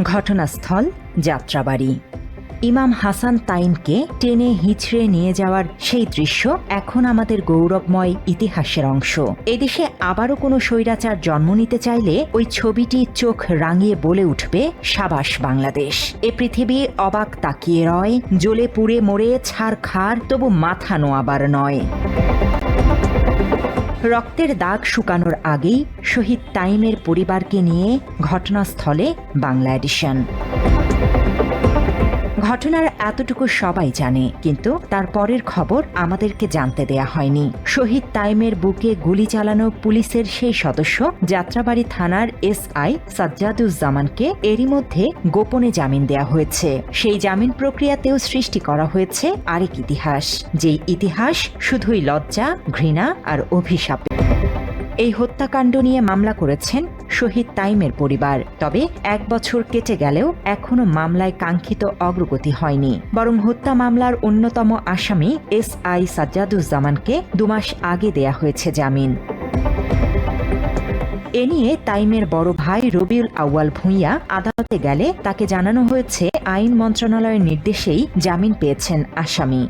ঘটনাস্থল যাত্রাবাড়ি। ইমাম হাসান তাইমকে টেনে হিঁচড়ে নিয়ে যাওয়ার সেই দৃশ্য এখন আমাদের গৌরবময় ইতিহাসের অংশ। এদেশে আবারও কোনো স্বৈরাচার জন্ম নিতে চাইলে ওই ছবিটি চোখ রাঙিয়ে বলে উঠবে, সাবাস বাংলাদেশ। এ পৃথিবী অবাক তাকিয়ে রয়, জ্বলে পুড়ে মরে ছারখার, তবু মাথা নোয়াবার নয়। রক্তের দাগ শুকানোর আগেই শহীদ তাইমের পরিবারকে নিয়ে ঘটনাস্থলে বাংলা এডিশন। ঘটনার এতটুকু সবাই জানে, কিন্তু তার পরের খবর আমাদেরকে জানতে দেয়া হয়নি। শহীদ তাইমের বুকে গুলি চালানো পুলিশের সেই সদস্য যাত্রাবাড়ি থানার এসআই সাজ্জাদুজ্জামানকে এরই মধ্যে গোপনে জামিন দেয়া হয়েছে। সেই জামিন প্রক্রিয়াতেও সৃষ্টি করা হয়েছে আরেক ইতিহাস, যেই ইতিহাস শুধুই লজ্জা, ঘৃণা আর অভিশাপ। এই হত্যাকাণ্ড নিয়ে মামলা করেছেন শহীদ তাইমের পরিবার। তবে 1 বছর কেটে গেলেও এখনো মামলায় কাঙ্ক্ষিত অগ্রগতি হয়নি। বরং হত্যা মামলার অন্যতম আসামি এসআই সাজ্জাদুজ্জামানকে 2 মাস আগে দেয়া হয়েছে জামিন। এ নিয়ে তাইমের বড় ভাই রবিউল আউয়াল ভূঁইয়া আদালতে গেলে তাকে জানানো হয়েছে আইন মন্ত্রণালয়ের নির্দেশেই জামিন পেয়েছেন আসামি।